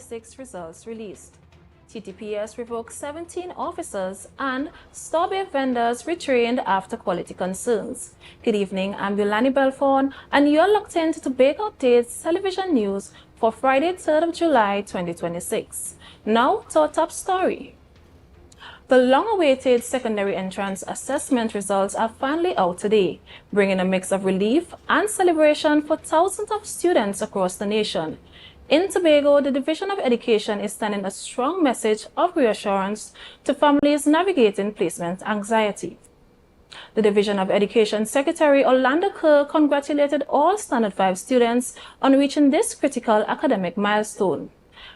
2026 results released. TTPS revoked 17 officers and store bay vendors retrained after quality concerns. Good evening, I'm Culinary Belfort, and you're locked into Tobago Updates television news for Friday, 3rd of July, 2026. Now to our top story. The long-awaited secondary entrance assessment results are finally out today, bringing a mix of relief and celebration for thousands of students across the nation. In Tobago, the Division of Education is sending a strong message of reassurance to families navigating placement anxiety. The Division of Education Secretary Orlando Kerr congratulated all Standard 5 students on reaching this critical academic milestone.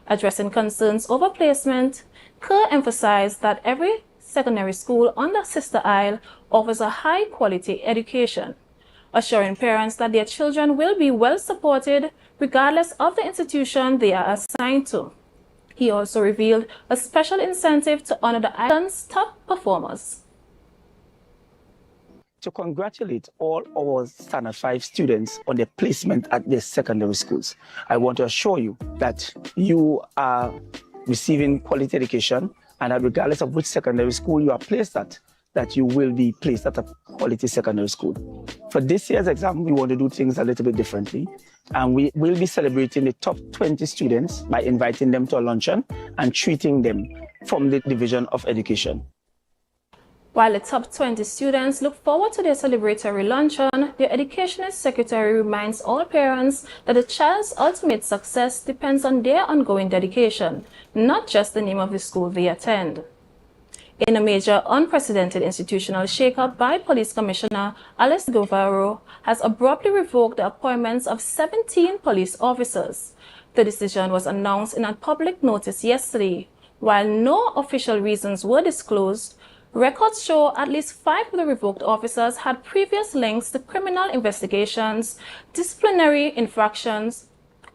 Addressing concerns over placement, Kerr emphasized that every secondary school on the Sister Isle offers a high-quality education, assuring parents that their children will be well supported regardless of the institution they are assigned to. He also revealed a special incentive to honor the island's top performers. To congratulate all our Standard 5 students on their placement at their secondary schools. I want to assure you that you are receiving quality education, and that regardless of which secondary school you are placed at, that you will be placed at a quality secondary school. For this year's exam, we want to do things a little bit differently, and we will be celebrating the top 20 students by inviting them to a luncheon and treating them from the Division of Education. While the top 20 students look forward to their celebratory luncheon, the Education Secretary reminds all parents that a child's ultimate success depends on their ongoing dedication, not just the name of the school they attend. In a major unprecedented institutional shakeup by Police Commissioner Alice Guevara has abruptly revoked the appointments of 17 police officers. The decision was announced in a public notice yesterday. While no official reasons were disclosed, records show at least 5 of the revoked officers had previous links to criminal investigations, disciplinary infractions,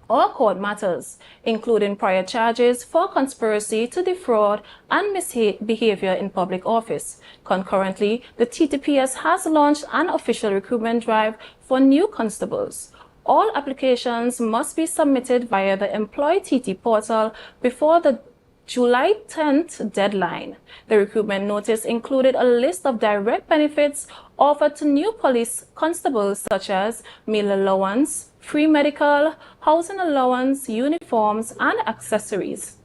or court matters, including prior charges for conspiracy to defraud and misbehavior in public office. Concurrently, the TTPS has launched an official recruitment drive for new constables. All applications must be submitted via the Employ TT portal before the July 10th deadline. The recruitment notice included a list of direct benefits offered to new police constables such as meal allowance, free medical, housing allowance, uniforms, and accessories,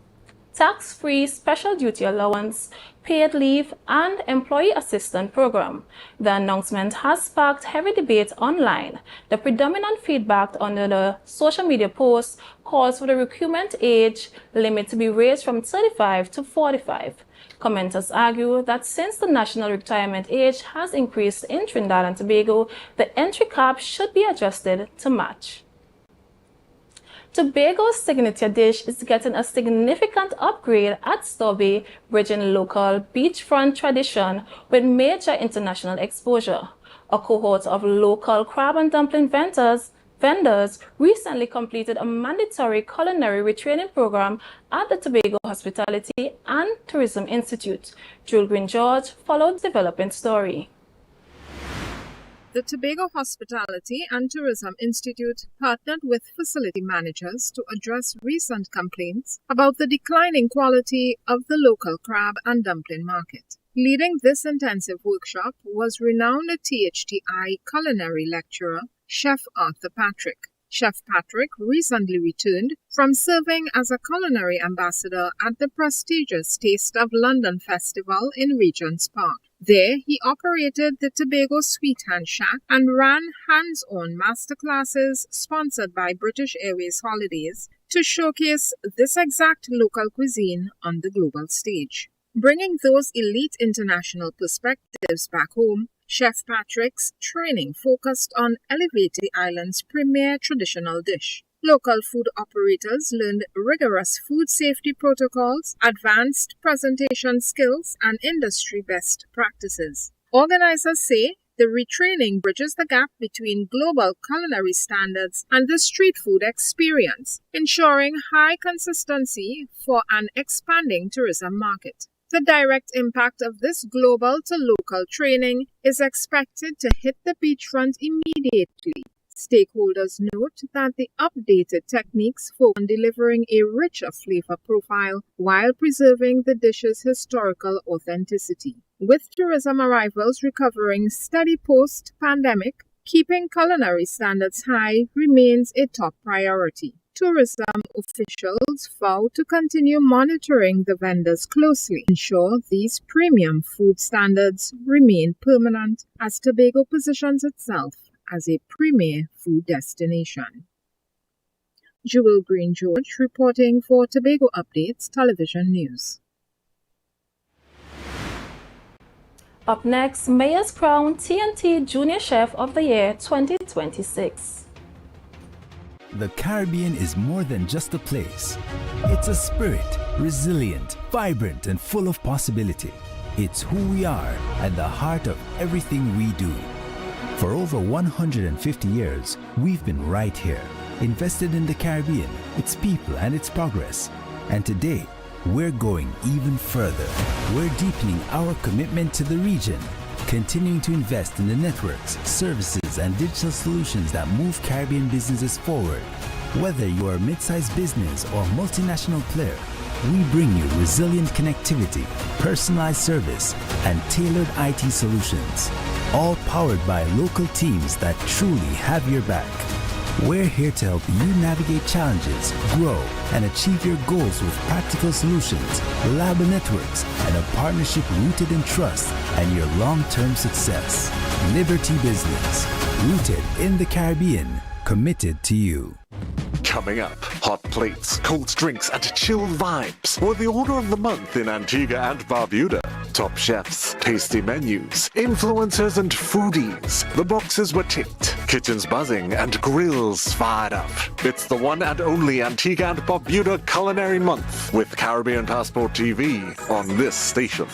tax-free special duty allowance, paid leave, and employee assistance program. The announcement has sparked heavy debate online. The predominant feedback under the social media posts calls for the recruitment age limit to be raised from 35 to 45. Commenters argue that since the national retirement age has increased in Trinidad and Tobago, the entry cap should be adjusted to match. Tobago's signature dish is getting a significant upgrade at Store Bay, bridging local beachfront tradition with major international exposure. A cohort of local crab and dumpling vendors recently completed a mandatory culinary retraining program at the Tobago Hospitality and Tourism Institute. Jules Green George followed the development story. The Tobago Hospitality and Tourism Institute partnered with facility managers to address recent complaints about the declining quality of the local crab and dumpling market. Leading this intensive workshop was renowned THTI culinary lecturer, Chef Arthur Patrick. Chef Patrick recently returned from serving as a culinary ambassador at the prestigious Taste of London Festival in Regent's Park. There, he operated the Tobago Sweet Hand Shack and ran hands-on masterclasses sponsored by British Airways Holidays to showcase this exact local cuisine on the global stage. Bringing those elite international perspectives back home, Chef Patrick's training focused on elevating the island's premier traditional dish. Local food operators learned rigorous food safety protocols, advanced presentation skills, and industry best practices. Organizers say the retraining bridges the gap between global culinary standards and the street food experience, ensuring high consistency for an expanding tourism market. The direct impact of this global to local training is expected to hit the beachfront immediately, Stakeholders note that the updated techniques focus on delivering a richer flavor profile while preserving the dish's historical authenticity. With tourism arrivals recovering steady post-pandemic, keeping culinary standards high remains a top priority. Tourism officials vow to continue monitoring the vendors closely, ensure these premium food standards remain permanent as Tobago positions itself as a premier food destination. Jewel Green George reporting for Tobago Updates Television News. Up next, Mayor's Crown TNT Junior Chef of the Year 2026. The Caribbean is more than just a place. It's a spirit, resilient, vibrant, and full of possibility. It's who we are at the heart of everything we do. For over 150 years, we've been right here, invested in the Caribbean, its people, and its progress. And today, we're going even further. We're deepening our commitment to the region, continuing to invest in the networks, services, and digital solutions that move Caribbean businesses forward. Whether you are a mid-sized business or multinational player, we bring you resilient connectivity, personalized service, and tailored IT solutions, all powered by local teams that truly have your back. We're here to help you navigate challenges, grow, and achieve your goals with practical solutions, reliable networks, and a partnership rooted in trust and your long-term success. Liberty Business, rooted in the Caribbean, committed to you. Coming up, hot plates, cold drinks, and chill vibes were the order of the month in Antigua and Barbuda. Top chefs, tasty menus, influencers, and foodies. The boxes were ticked, kitchens buzzing, and grills fired up. It's the one and only Antigua and Barbuda Culinary Month with Caribbean Passport TV on this station.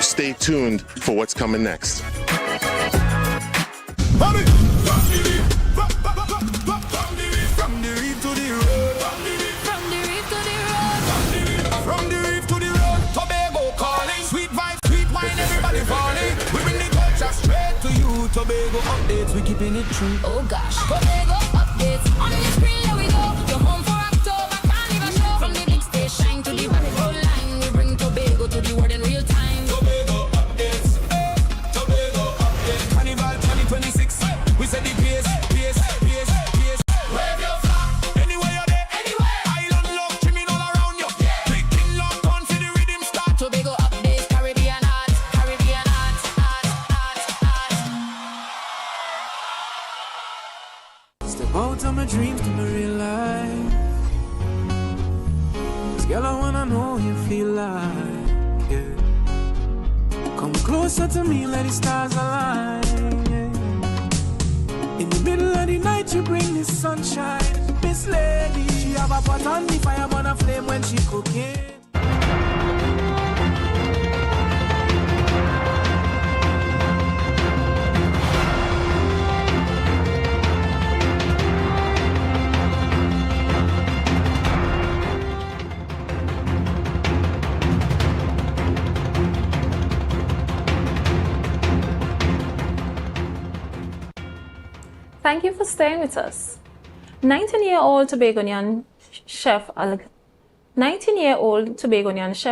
Stay tuned for what's coming next. Tobago updates, we keeping it true. Oh gosh, Tobago updates. On the screen, here we go. You're home for October, Carnival show. From the big station to the road line, we bring Tobago to the world in real time. Tobago updates, Tobago updates. Carnival 2026, we set the pace. Wave your flag, anywhere you're there, anywhere. Island love, trimming all around you. Clicking long on for the rhythm start. Tobago updates, Caribbean art. Out of my dreams to my real life. This girl, I wanna know you feel like, yeah. Come closer to me, let the stars align, yeah. In the middle of the night, you bring the sunshine. Miss Lady, she have a pot on the fire, on a flame when she cooking. Thank you for staying with us. 19-year-old Tobagonian chef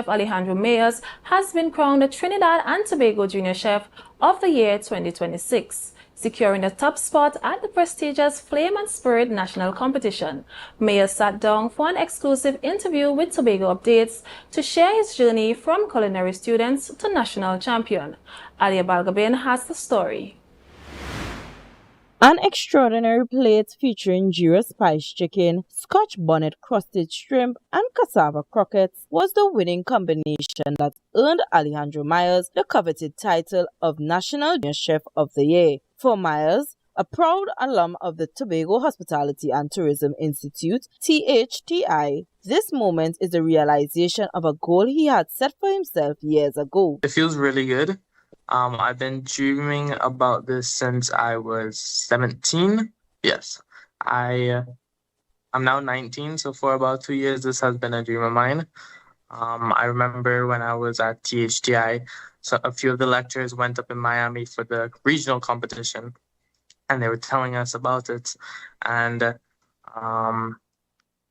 Alejandro Mayers has been crowned the Trinidad and Tobago Junior Chef of the Year 2026, securing the top spot at the prestigious Flame and Spirit National Competition. Mayers sat down for an exclusive interview with Tobago Updates to share his journey from culinary students to national champion. Alia Balgabin has the story. An extraordinary plate featuring gyro spiced chicken, Scotch bonnet crusted shrimp, and cassava croquettes was the winning combination that earned Alejandro Mayers the coveted title of National Junior Chef of the Year. For Mayers, a proud alum of the Tobago Hospitality and Tourism Institute, THTI, this moment is the realization of a goal he had set for himself years ago. It feels really good. I've been dreaming about this since I was 17. Yes, I'm now 19, so for about 2 years, this has been a dream of mine. I remember when I was at THTI, so a few of the lecturers went up in Miami for the regional competition. and they were telling us about it, and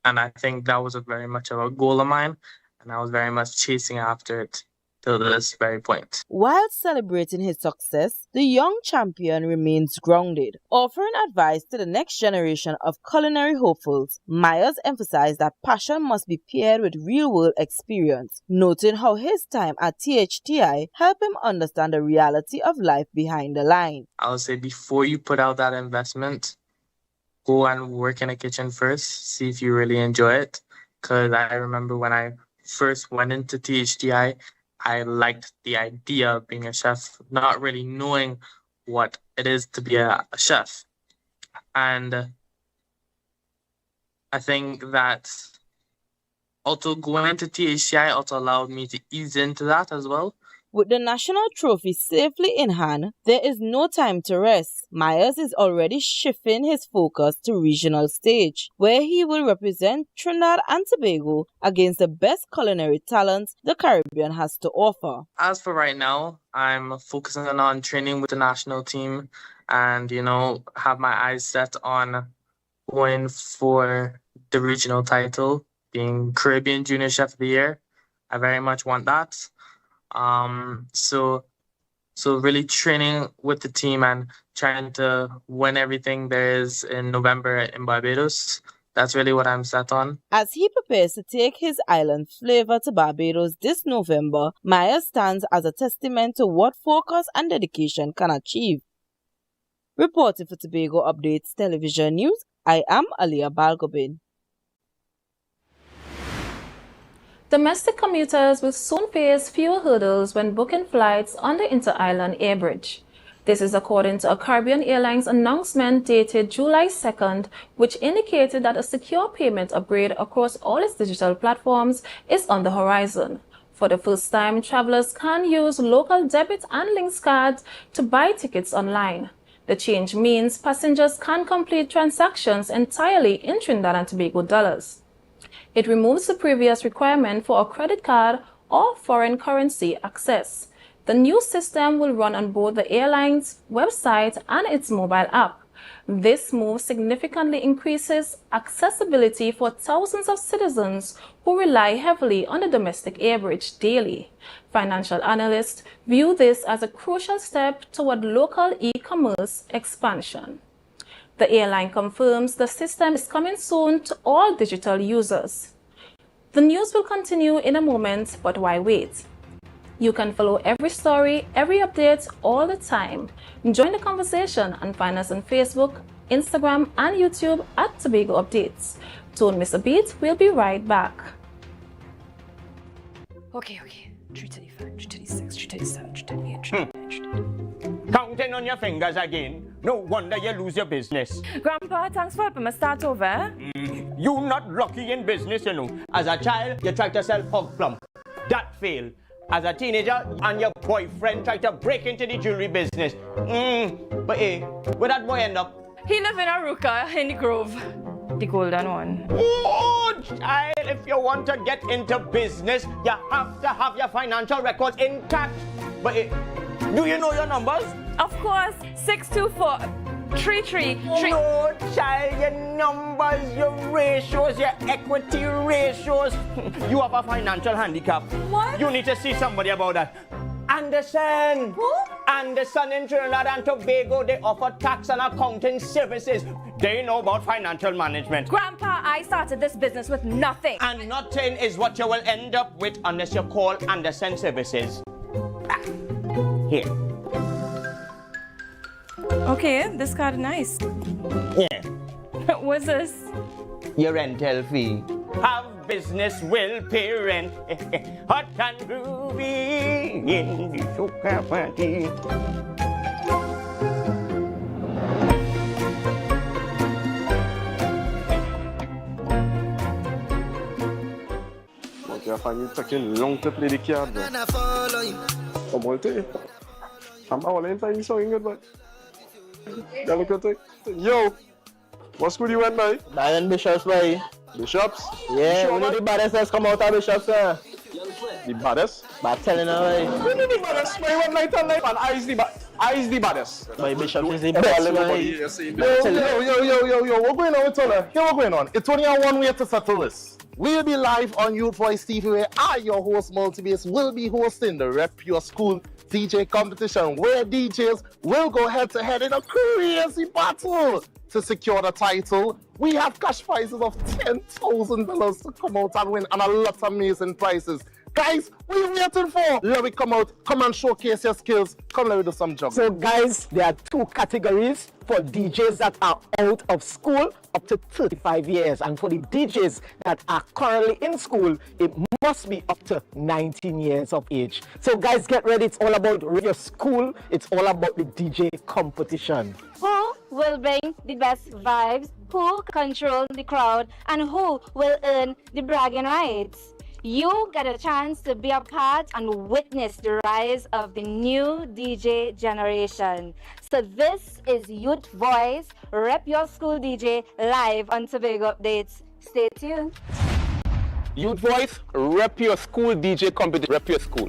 I think that was very much of a goal of mine, and I was very much chasing after it till this very point. While celebrating his success, the young champion remains grounded. Offering advice to the next generation of culinary hopefuls, Myers emphasized that passion must be paired with real-world experience, noting how his time at THTI helped him understand the reality of life behind the line. I would say before you put out that investment, go and work in a kitchen first, see if you really enjoy it. Because I remember when I first went into THTI, I liked the idea of being a chef, not really knowing what it is to be a chef. And I think that also going into THTI also allowed me to ease into that as well. With the national trophy safely in hand, there is no time to rest. Myers is already shifting his focus to regional stage, where he will represent Trinidad and Tobago against the best culinary talents the Caribbean has to offer. As for right now, I'm focusing on training with the national team and, have my eyes set on going for the regional title, being Caribbean Junior Chef of the Year. I very much want that. So really training with the team and trying to win everything there is in November in Barbados. That's really what I'm set on. As he prepares to take his island flavor to Barbados this November, Myers stands as a testament to what focus and dedication can achieve. Reporting for Tobago Updates Television News, I am AMPLIA Balgobin. Domestic commuters will soon face fewer hurdles when booking flights on the Inter-Island Air Bridge. This is according to a Caribbean Airlines announcement dated July 2nd, which indicated that a secure payment upgrade across all its digital platforms is on the horizon. For the first time, travelers can use local debit and links cards to buy tickets online. The change means passengers can complete transactions entirely in Trinidad and Tobago dollars. It removes the previous requirement for a credit card or foreign currency access. The new system will run on both the airline's website and its mobile app. This move significantly increases accessibility for thousands of citizens who rely heavily on the domestic air bridge daily. Financial analysts view this as a crucial step toward local e-commerce expansion. The airline confirms the system is coming soon to all digital users. The news will continue in a moment, but why wait? You can follow every story, every update, all the time. Join the conversation and find us on Facebook, Instagram, and YouTube at Tobago Updates. Don't miss a beat, we'll be right back. Okay. 335, 336, 337, 338, 339, Counting on your fingers again. No wonder you lose your business. Grandpa, thanks for helping me start over. You not lucky in business, As a child, you tried to sell hog plum. That failed. As a teenager, and your boyfriend tried to break into the jewelry business. But hey, where that boy end up? He live in Aruka in the Grove. The golden one. Oh, child, if you want to get into business, you have to have your financial records intact. But hey, do you know your numbers? Of course, 624 333. No, child, your numbers, your ratios, your equity ratios. You have a financial handicap. What? You need to see somebody about that. Anderson. Who? Anderson in Trinidad and Tobago, they offer tax and accounting services. They know about financial management. Grandpa, I started this business with nothing. And nothing is what you will end up with unless you call Anderson Services. Here. Okay, this card is nice. Yeah. What's this? Your rental fee. Have business will pay rent. Hot and groovy in the soca party. Okay, I find you taking long to play the card. I'm all to you. I'm all in time, so good, but. Yo, what school you went by? Diane Bishops by. Bishops? Yeah, sure, one of the baddest has come out of Bishops, sir. The baddest? But telling her, Who is the baddest? My one night and life and I is the baddest. my bishop is the Tell best. everybody you're saying that. Yo, what's going on with Tola? Here what's going on? It's only one way to settle this. We'll be live on Youth Voice TV where I, your host, Multibass, will be hosting the Rep Your School DJ competition where DJs will go head to head in a crazy battle to secure the title. We have cash prizes of $10,000 to come out and win and a lot of amazing prizes. Guys, what are you waiting for? Let me come out, come and showcase your skills. Come, let me do some juggling. So guys, there are two categories for DJs that are out of school up to 35 years. And for the DJs that are currently in school, it must be up to 19 years of age. So guys, get ready. It's all about your school. It's all about the DJ competition. Who will bring the best vibes? Who control the crowd? And who will earn the bragging rights? You get a chance to be a part and witness the rise of the new DJ generation. So this is Youth Voice, Rep Your School DJ, live on Tobago Updates. Stay tuned. Youth Voice, Rep Your School DJ competition. Rep Your School.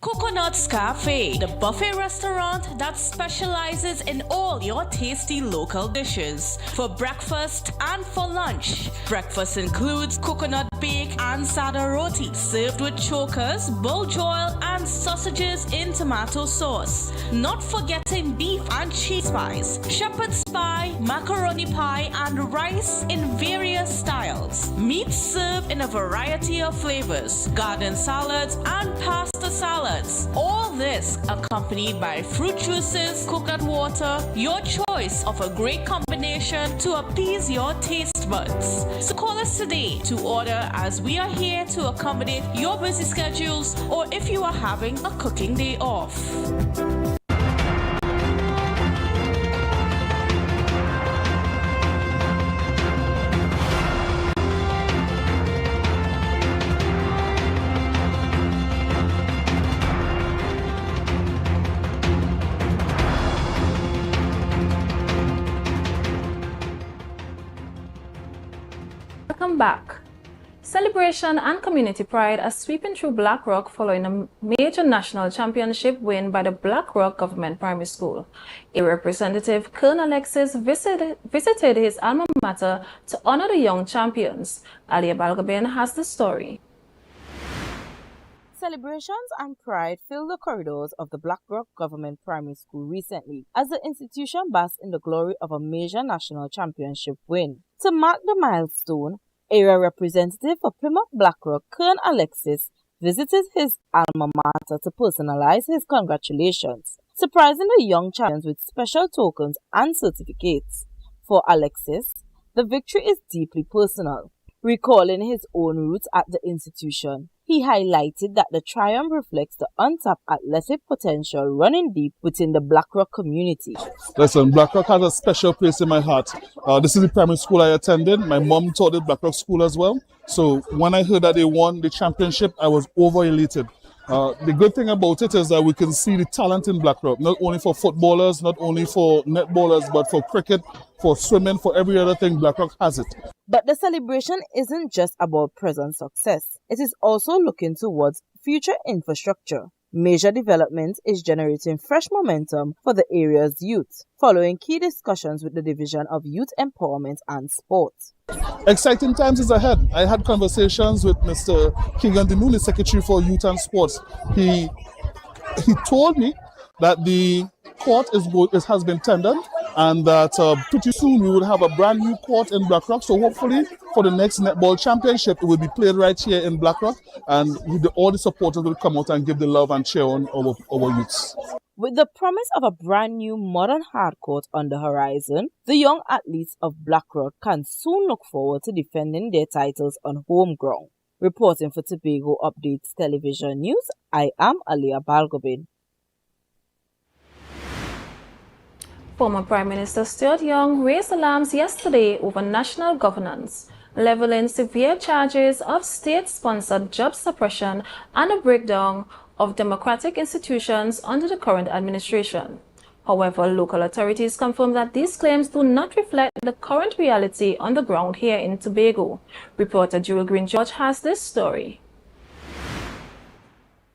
Coconut's Cafe, the buffet restaurant that specializes in all your tasty local dishes. For breakfast and for lunch. Breakfast includes coconut bake and sada roti, served with chokers, buljoil, and sausages in tomato sauce. Not forgetting beef and cheese pies, shepherd's pie, macaroni pie, and rice in various styles. Meat served in a variety of flavors, garden salads, and pasta salads. All this accompanied by fruit juices, coconut water, your choice of a great combination to appease your taste buds. So call us today to order, as we are here to accommodate your busy schedules or if you are having a cooking day off. Welcome back. Celebration and community pride are sweeping through Black Rock following a major national championship win by the Black Rock Government Primary School. A representative, Colonel Alexis, visited his alma mater to honor the young champions. AMPLIA Balgobin has the story. Celebrations and pride filled the corridors of the Black Rock Government Primary School recently as the institution basked in the glory of a major national championship win. To mark the milestone, area representative for Plymouth Black Rock, Colonel Alexis, visited his alma mater to personalize his congratulations, surprising the young champions with special tokens and certificates. For Alexis, the victory is deeply personal. Recalling his own roots at the institution, he highlighted that the triumph reflects the untapped athletic potential running deep within the Black Rock community. Listen, Black Rock has a special place in my heart. This is the primary school I attended. My mom taught at Black Rock School as well. So when I heard that they won the championship, I was over-elated. The good thing about it is that we can see the talent in Black Rock, not only for footballers, not only for netballers, but for cricket, for swimming, for every other thing. Black Rock has it. But the celebration isn't just about present success. It is also looking towards future infrastructure. Major development is generating fresh momentum for the area's youth, following key discussions with the Division of Youth Empowerment and Sport. Exciting times is ahead. I had conversations with Mr. Keegan Dinuli, Secretary for Youth and Sports. He told me that the court has been tendered and that pretty soon we would have a brand new court in Black Rock. So hopefully for the next netball championship, it will be played right here in Black Rock, and all the supporters will come out and give the love and cheer on our youths. With the promise of a brand new modern hard court on the horizon, the young athletes of Black Rock can soon look forward to defending their titles on home ground. Reporting for Tobago Updates Television News, I am AMPLIA Balgobin. Former Prime Minister Stuart Young raised alarms yesterday over national governance. leveling severe charges of state-sponsored job suppression and a breakdown of democratic institutions under the current administration. However, local authorities confirm that these claims do not reflect the current reality on the ground here in Tobago. Reporter Jewel Green George has this story.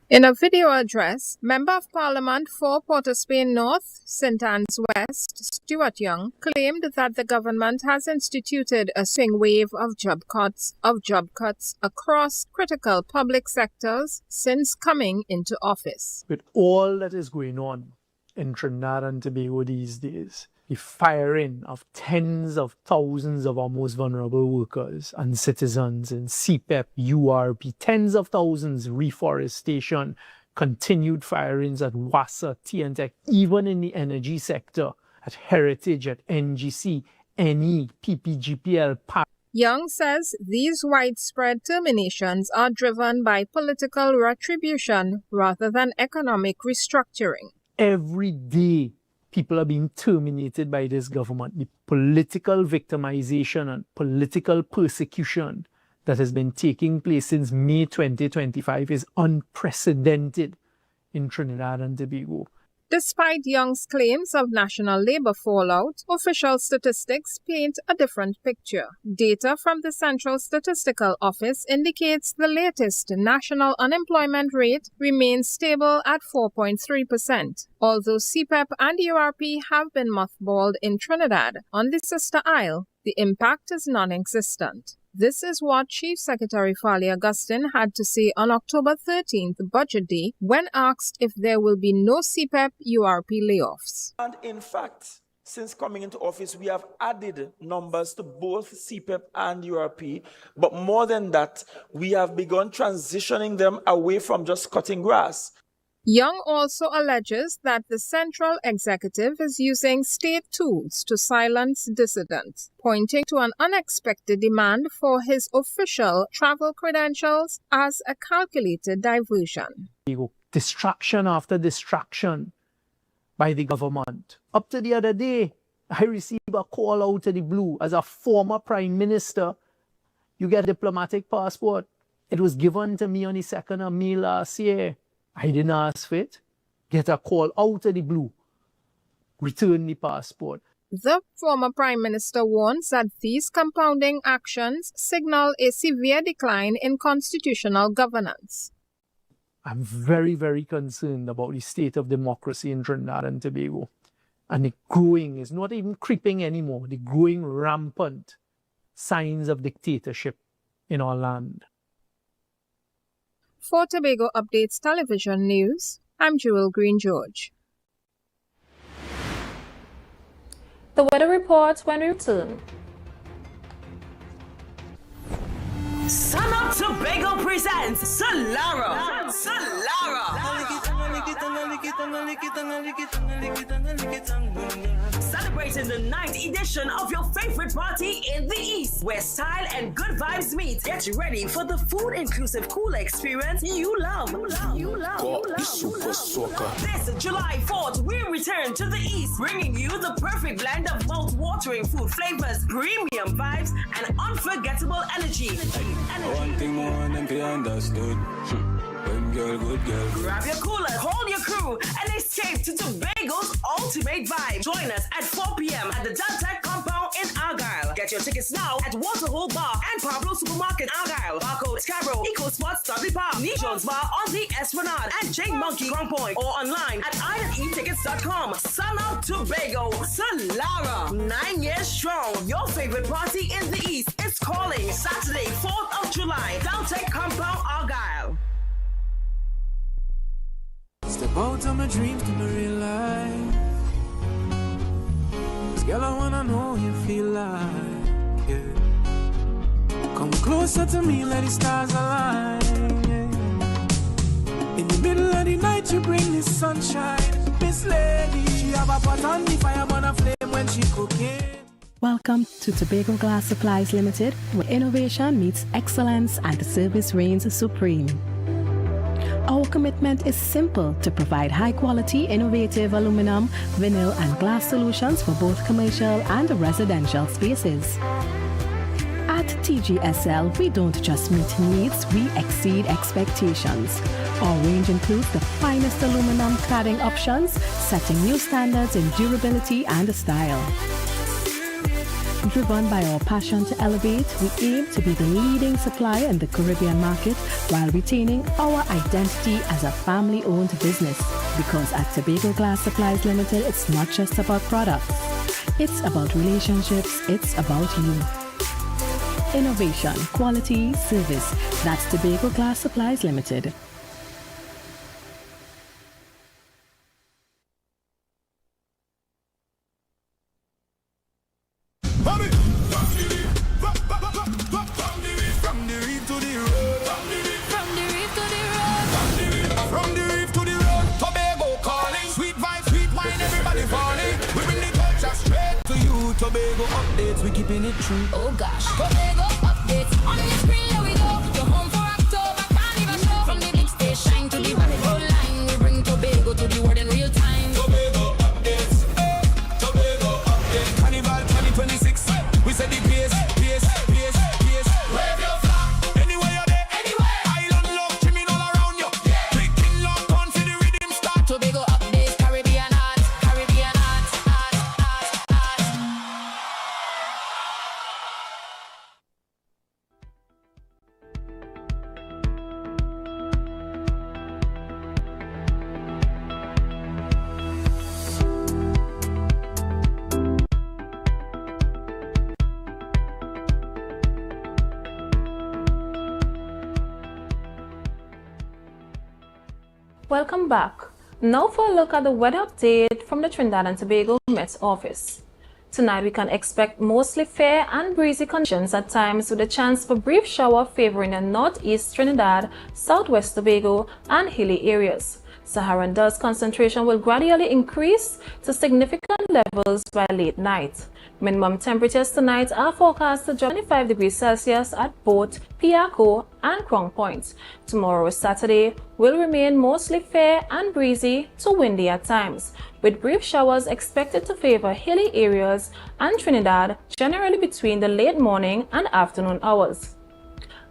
In a video address, Member of Parliament for Port of Spain North, St. Anne's West, Stuart Young, claimed that the government has instituted a swing wave of job cuts across critical public sectors since coming into office. With all that is going on in Trinidad and Tobago these days, the firing of tens of thousands of our most vulnerable workers and citizens in CPEP, URP, tens of thousands, reforestation, continued firings at WASA, TNTech, even in the energy sector, at Heritage, at NGC, NE, PPGPL, Young says these widespread terminations are driven by political retribution rather than economic restructuring. Every day, people are being terminated by this government. The political victimization and political persecution that has been taking place since May 2025 is unprecedented in Trinidad and Tobago. Despite Young's claims of national labor fallout, official statistics paint a different picture. Data from the Central Statistical Office indicates the latest national unemployment rate remains stable at 4.3%. Although CPEP and URP have been mothballed in Trinidad, on the sister isle, the impact is non-existent. This is what Chief Secretary Farley Augustine had to say on October 13th, Budget Day, when asked if there will be no CPEP URP layoffs. And in fact, since coming into office, we have added numbers to both CPEP and URP. But more than that, we have begun transitioning them away from just cutting grass. Young also alleges that the central executive is using state tools to silence dissidents, pointing to an unexpected demand for his official travel credentials as a calculated diversion. Distraction after distraction by the government. Up to the other day, I received a call out of the blue. As a former prime minister, you get a diplomatic passport. It was given to me on the 2nd of May last year. I didn't ask for it. Get a call out of the blue. Return the passport. The former Prime Minister warns that these compounding actions signal a severe decline in constitutional governance. I'm very, very concerned about the state of democracy in Trinidad and Tobago. And the growing, is not even creeping anymore, the growing rampant signs of dictatorship in our land. For Tobago Updates Television News, I'm Jewel Green George. The weather report when we return. Sun Up Tobago presents Solara. Celebrating the 9th edition of your favorite party in the East, where style and good vibes meet. Get ready for the food-inclusive cool experience you love. This July 4th, we return to the East, bringing you the perfect blend of mouth-watering food flavors, premium vibes, and unforgettable energy. One thing more than be understood. Girl, good girl. Grab your cooler, hold your crew, and escape to Tobago's ultimate vibe. Join us at 4 p.m. at the Deltec compound in Argyle. Get your tickets now at Waterhole Bar and Pablo Supermarket Argyle, Barcode, Scarborough, EcoSpots, Dudley Park, Jones Bar on the Esplanade, and Jane Monkey Crown Point, or online at ironetickets.com. Sun Up Tobago, Solara, 9 years strong. Your favorite party in the East is calling Saturday, 4th of July, Deltec compound Argyle. Step out of my dreams to my real life. This girl, I wanna know you feel like, yeah. Come closer to me, let the stars align, yeah. In the middle of the night, you bring the sunshine. Miss Lady, she have a pot on the fire, on a flame when she cooking. Welcome to Tobago Glass Supplies Limited, where innovation meets excellence and the service reigns supreme. Our commitment is simple: to provide high-quality, innovative aluminum, vinyl, and glass solutions for both commercial and residential spaces. At DIGICEL, we don't just meet needs, we exceed expectations. Our range includes the finest aluminum cladding options, setting new standards in durability and style. Driven by our passion to elevate, we aim to be the leading supplier in the Caribbean market while retaining our identity as a family-owned business. Because at Tobago Glass Supplies Limited, it's not just about products. It's about relationships, it's about you. Innovation, quality, service. That's Tobago Glass Supplies Limited. Tobago updates, we keeping it true. Oh gosh, Tobago updates on the screen. Here we go. You're home for October, can't even show. From the big stage shine to the roll line, we bring Tobago to the world in real time. Tobago updates, Tobago updates. Carnival 2026, we said the pace. Wave your flag, anywhere you're there, anywhere. Island love, trimming all around you. Yeah. Big king love, come see the rhythm start. Tobago updates, Caribbean arts. Welcome back. Now for a look at the weather update from the Trinidad and Tobago Met Office. Tonight we can expect mostly fair and breezy conditions at times with a chance for brief shower favoring the northeast Trinidad, southwest Tobago and hilly areas. Saharan dust concentration will gradually increase to significant levels by late night. Minimum temperatures tonight are forecast to drop 25 degrees Celsius at both Piaco and Crown Point. Tomorrow, Saturday, will remain mostly fair and breezy to windy at times, with brief showers expected to favor hilly areas and Trinidad generally between the late morning and afternoon hours.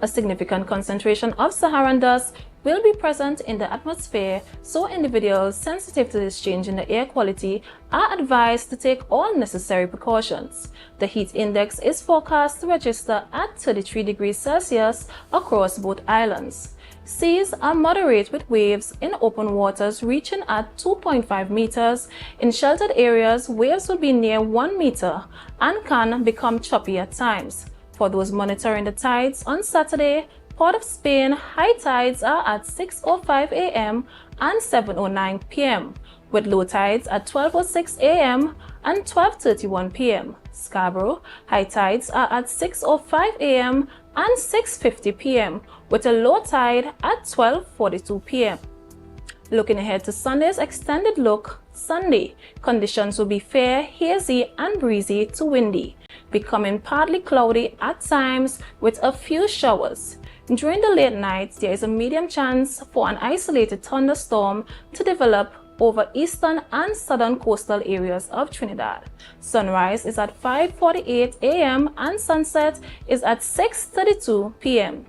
A significant concentration of Saharan dust will be present in the atmosphere, so individuals sensitive to this change in the air quality are advised to take all necessary precautions. The heat index is forecast to register at 33 degrees Celsius across both islands. Seas are moderate with waves in open waters reaching at 2.5 meters. In sheltered areas, waves will be near 1 meter and can become choppy at times. For those monitoring the tides on Saturday, Port of Spain, high tides are at 6:05 a.m. and 7:09 p.m., with low tides at 12:06 a.m. and 12:31 p.m. Scarborough, high tides are at 6:05 a.m. and 6:50 p.m., with a low tide at 12:42 p.m. Looking ahead to Sunday's extended look, Sunday, conditions will be fair, hazy and breezy to windy, becoming partly cloudy at times with a few showers. During the late nights, there is a medium chance for an isolated thunderstorm to develop over eastern and southern coastal areas of Trinidad. Sunrise is at 5:48 a.m. and sunset is at 6:32 p.m.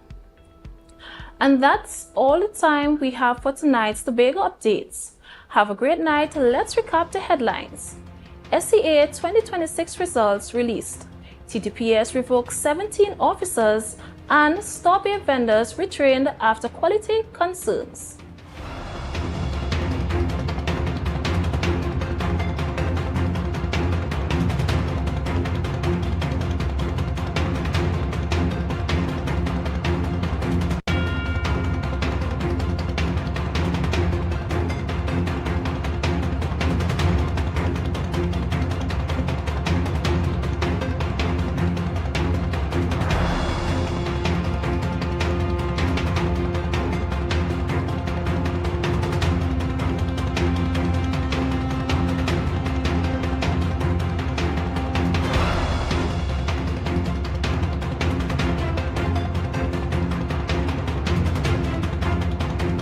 And that's all the time we have for tonight's Tobago updates. Have a great night. Let's recap the headlines. SCA 2026 results released. TTPS revoked 17 officers and store beer vendors retrained after quality concerns.